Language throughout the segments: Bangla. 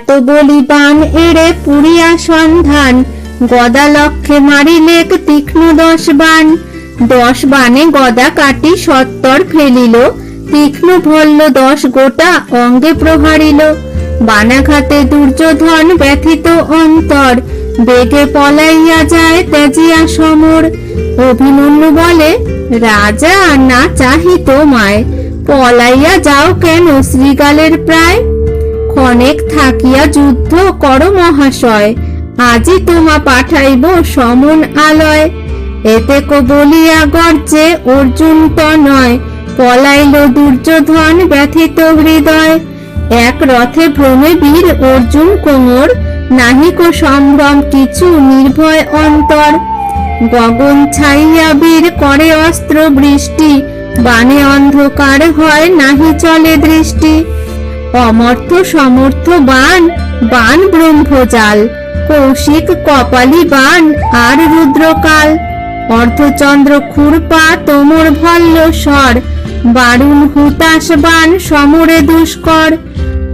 এত বলি বান এড়ে পুরিয়া সন্ধান, গদা লক্ষ্যে মারিলেক তীক্ষ্ণ 10 বাণ। 10 বাণে গদা কাটি সত্তর ফেলিল, তীক্ষ্ণ ভল্ল 10 গোটা অঙ্গে প্রহারিল। বানাঘাতে দুর্যোধন ব্যথিত অন্তর, বেগে পলাইয়া যায় ত্যাজিয়া সমর। অভিমন্যু বলে, রাজা না চাহি তোমায়, পলাইয়া যাও কেন শ্রীগালের প্রায়। ক্ষণেক থাকিয়া যুদ্ধ কর মহাশয়, আজি তোমা পাঠাইব সমন আলয়। এতে কো বলিয়া গর্জে অর্জুন তনয়, পলাইল দুর্যোধন ব্যথিত হৃদয়। এক রথে ভ্রমে বীর অর্জুন কোমর, নাহিক সম্ভ্রম কিছু নির্ভয় অন্তর। গগন ছাইয়া বীর করে অস্ত্র বৃষ্টি, বাণে অন্ধকার হয় নাহি চলে দৃষ্টি। অমর্থ সমর্থ বাণ, বাণ ব্রহ্মজাল, কৌশিক কপালি বাণ আর রুদ্রকাল। অর্ধচন্দ্র খুরপা তোমর ভল্ল স্বর, বারুণ হুতাশ বাণ সমরে দুষ্কর।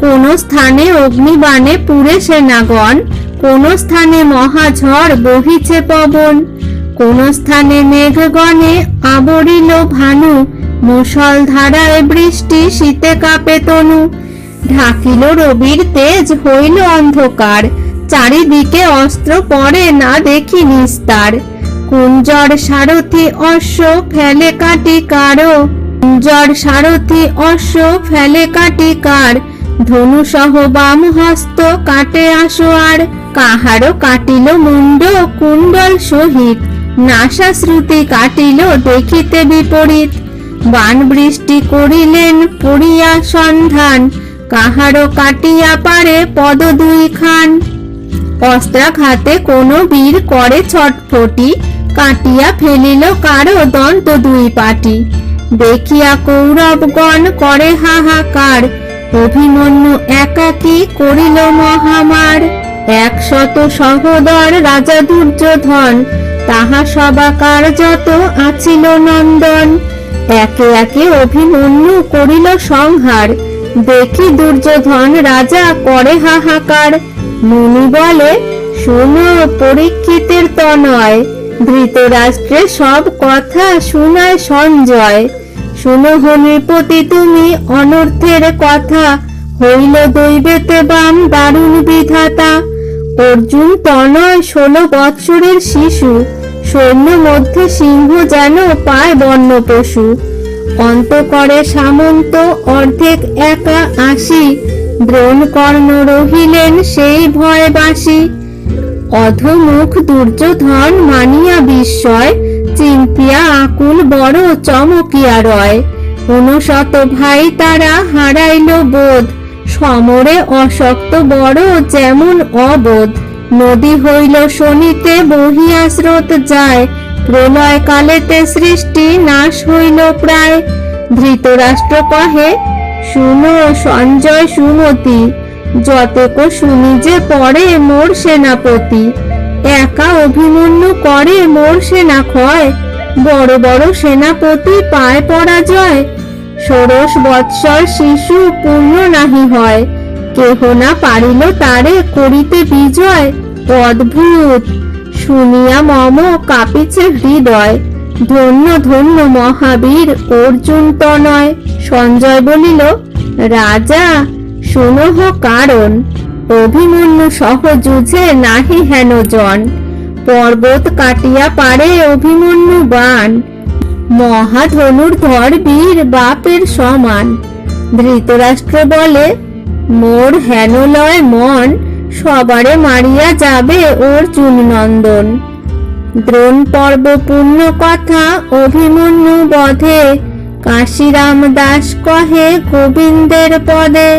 কোন স্থানে অগ্নিবাণে পুড়ে সেনাগণ, কোন স্থানে মহাঝড় বহিছে পবন। কোন স্থানে মেঘগণে আবরিল ভানু, মুষল ধারায় বৃষ্টি শীতে কাঁপে তনু। ঢাকিল রবির তেজ হইল অন্ধকার, চারিদিকে অস্ত্র পড়ে না দেখি নিস্তার। কুঞ্জর সারথি অশ্ব ফেলে কাটি কারো, কুঞ্জর সারথি অশ্ব ফেলে কাটি কার। ধনু সহ বাম হস্ত কাটে আসোয়ার, কাহারো কাটিল মুন্ড কুণ্ডল সহিত, নাসা শ্রুতি কাটিল দেখিতে বিপরীত। বাণ বৃষ্টি করিলেন পড়িয়া সন্ধান, কাহারো কাটিয়া পারে পদ 2 খান। অস্ত্রাঘাতে কোন বীর করে ছটফটি, কাটিয়া ফেলিল কারো দন্ত 2 পাটি। দেখিয়া কৌরবগণ করে হাহাকার, অভিমন্যু একাকী করিল মহামার। 100 সহোদর রাজা দুর্যোধন, তাহা সবাকার যত আছিল নন্দন। একে একে অভিমন্যু করিল সংহার, দেখি দুর্যোধন রাজা করে হাহাকার। মুনি বলে, শোনো পরীক্ষিতের তনয়, ধৃতরাষ্ট্রের সব কথা শুনায় সঞ্জয়। শোনো নৃপতি তুমি অনর্থের কথা, হইল দৈবেতে বাম দারুণ বিধাতা। অর্জুন তনয় 16 বৎসরের শিশু, সৈন্য মধ্যে সিংহ যেন পায় বন্য পশু। অন্ত করে সামন্ত অর্ধেক একা আসি, দ্রোণ কর্ণ রহিলেন সেই ভয় বাসি। অধমুখ দুর্যোধন মানিয়া বিস্ময়, চিন্তিয়া আকুল বড় চমকিয়া রয়। 59 ভাই তারা হারাইল বোধ, সমরে অশক্ত বড় যেমন অবোধ। নদী হইল শনিতে বহিয়া স্রোত যায়, প্রলয় কালেতে সৃষ্টি নাশ হইল প্রায়। ধৃতরাষ্ট্র কহে, শুনো সঞ্জয় সুমতি, যতক শুনি যে পড়ে মোর সেনাপতি। একা অভিমন্যু করে মোর সেনা ক্ষয়, বড় বড় সেনাপতি পায় পরাজয়। 16 বৎসর শিশু পূর্ণ নাহি হয়, কেহ না পারিল তারে করিতে বিজয়। অদ্ভুত শুনিয়া মম কাঁপিছে হৃদয়, ধন্য ধন্য মহাবীর অর্জুন তনয়। সঞ্জয় বলিল, রাজা শুনহ কারণ, অভিমন্যু সহ যুঝে নাহি হেন জন। পর্বত কাটিয়া পারে অভিমন্যু বাণ, মহাধনুর্ধর বীর বাপের সমান। ধৃতরাষ্ট্র বলে, মোর হেন লয় মন, সবারে মারিয়া যাবে অর্জুন নন্দন। দ্রোণ পর্ব পূর্ণ কথা অভিমন্যু বধে, কাশীরাম দাস কহে গোবিন্দের পদে।